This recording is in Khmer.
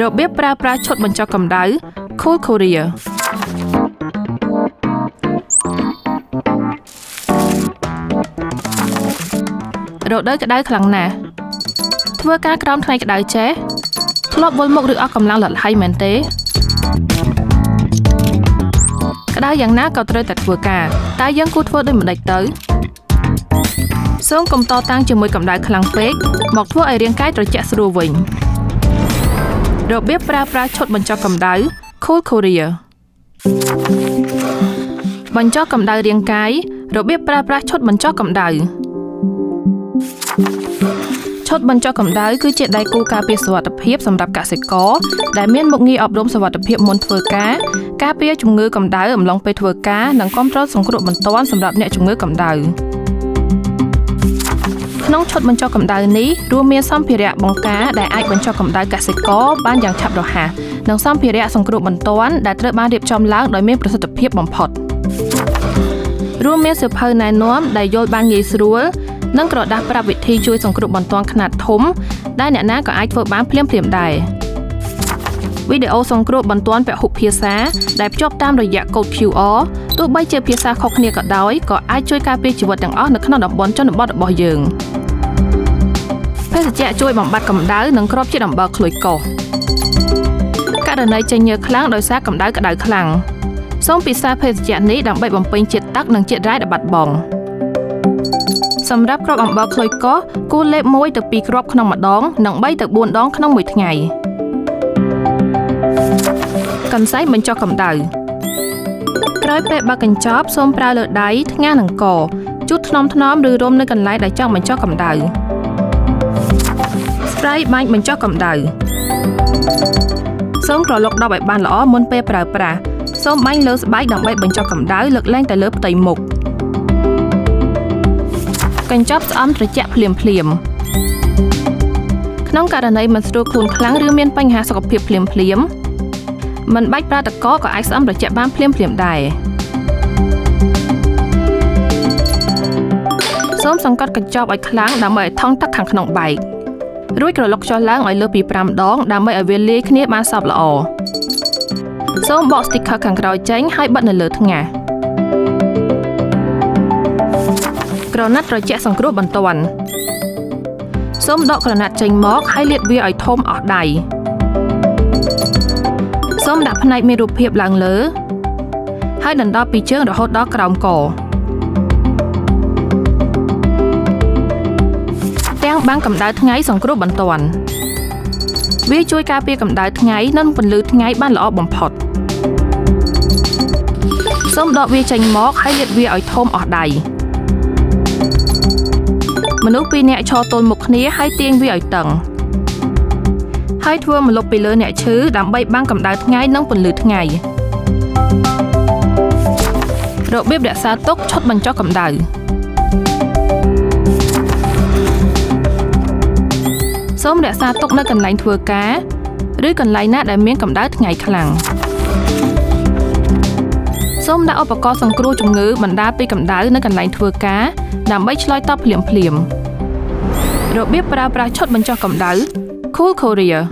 របៀបប្រើប្រាស់ឈុតបញ្ចុះកម្ដៅ Cool Courier រដូវក្ដៅខ្លាំងណាស់ធ្វើការក្រោមថ្ងៃក្ដៅចេះធ្លាប់វល់មុខឬអស់កម្លាំងលត់ហើយមែនទេក្ដៅយ៉ាងណាក៏ត្រូវតែធ្វើការតែយើងគួរធ្វើដូចម្ដេចទៅសូមកុំតតាំងជាមួយកម្ដៅខ្លាំងពេកមកធ្វើឲ្យរាងកាយត្រជាក់ស្រួលវិញរបៀបប្រើប្រាស់ឈុតបញ្ចុះកម្ដៅ Cool Courier បញ្ចុះកម្ដៅរាងកាយរបៀបប្រើប្រាស់ឈុតបញ្ចុះកម្ដៅឈុតបញ្ចុះកម្ដៅគឺជាដៃគូការពារសុវត្ថិភាពសម្រាប់កសិករដែលមានមុខងារអប់រំសុវត្ថិភាពមុនធ្វើការពារជំងឺកម្ដៅអំឡុងពេលធ្វើការនិងគាំទ្រសង្គ្រោះបន្ទាន់សម្រាប់អ្នកជំងឺកម្ដៅក្នុងឈុតបញ្ចុះកម្ដៅនេះរួមមានសម្ភារៈបង្ការដែលអាចបញ្ចុះកម្ដៅកសិករបានយ៉ាងឆាប់រហ័សនិងសម្ភារៈសង្គ្រោះបន្ទាន់ដែលត្រូវបានរៀបចំឡើងដោយមានប្រសិទ្ធភាពបំផុតរួមមានសៀវភៅណែនាំដែលយល់បានងាយស្រួលនិងក្រដាសប្រាប់វិធីជួយសង្គ្រោះបន្ទាន់ខ្នាតធំដែលអ្នកណាក៏អាចធ្វើបានភ្លាមៗដែរវីដេអូសង្គ្រោះបន្ទាន់ពហុភាសាដែលភ្ជាប់តាមរយៈកូដ QR ទោះបីជាភាសាខុសគ្នាក៏ដោយក៏អាចជួយការពារជីវិតទាំងអស់នៅក្នុងតំបន់ជនបទរបស់យើងភេសជ្ជៈជួយបំបត្តិកម្ដៅនិងគ្រាប់ជាតិអំបិលខ្លួយកោសករណីចេញញើសខ្លាំងដោយសារកម្ដៅក្ដៅខ្លាំងសូមពិសារភេសជ្ជៈនេះដើម្បីបំពេញជាតិទឹកនិងជាតិរ៉ែដែលបាត់បង់សម្រាប់គ្រាប់អំបិលខ្លួយកោសគួរលេប1ទៅ2គ្រាប់ក្នុងម្ដងនិង3ទៅ4ដងក្នុងមួយថ្ងៃកន្សែងបញ្ចុះកម្ដៅក្រោយពេលបើកកញ្ចប់សូមប្រើលើដៃថ្ងាសនឹងកជូតថ្នមៗឬរុំនៅកន្លែងដែលចង់បញ្ចុះកម្ដៅស្ប្រេយបាញ់បញ្ចុះកម្ដៅសូមក្រឡុកដបឲ្យបានល្អមុនពេលប្រើប្រាស់សូមបាញ់លើស្បែកដើម្បីបញ្ចុះកម្ដៅលើកលែងតែលើផ្ទៃមុខកញ្ចប់ស្អំត្រជាក់ភ្លាមក្នុងករណីមិនស្រួលខ្លួនខ្លាំងឬមានបញ្ហាសុខភាពភ្លាមមិនបាច់ប្រើទឹកកកក៏អាចស្អំត្រជាក់បានភ្លាមដែរសូមសង្កត់កញ្ចប់ឲ្យខ្លាំងដើម្បីឲ្យថង់ទឹកខាងក្នុងបែករួចក្រឡុកចុះឡើងឲ្យលើសពី5ដងដើម្បីឲ្យវាលាយគ្នាបានសព្វល្អសូមបក sticker ខាងក្រោយចេញហើយបិទនៅលើថ្ងាសក្រណាត់ត្រជាក់សង្គ្រោះបន្ទាន់សូមដកក្រណាត់ចេញមកហើយលាតវាឲ្យធំអស់ដៃសូមដាក់ផ្នែកមានរូបភាពឡើងលើហើយដណ្ដប់ពីជើងរហូតដល់ក្រោមកទាំងបាំងកម្ដៅថ្ងៃសង្គ្រោះបន្ទាន់វាជួយការពារកម្ដៅថ្ងៃនិងពន្លឺថ្ងៃបានល្អបំផុតសូមដកវាចេញមកហើយលាតវាឲ្យធំអស់ដៃមនុស្ស2នាក់ឈរទល់មុខគ្នាហើយទាញវាឲ្យតឹងហើយធ្វើម្លប់ពីលើអ្នកឈឺដើម្បីបាំងកម្ដៅថ្ងៃនិងពន្លឺថ្ងៃរបៀបរក្សាទុកឈុតបញ្ចុះកម្ដៅសូមរក្សាទុកនៅកន្លែងធ្វើការឬកន្លែងណាដែលមានកម្ដៅថ្ងៃខ្លាំងសូមដាក់ឧបករណ៍សង្គ្រោះជំងឺបណ្ដាលពីកម្ដៅនៅកន្លែងធ្វើការដើម្បីឆ្លើយតបភ្លាមរបៀបប្រើប្រាស់ឈុតបញ្ចុះកម្ដៅ Cool Courier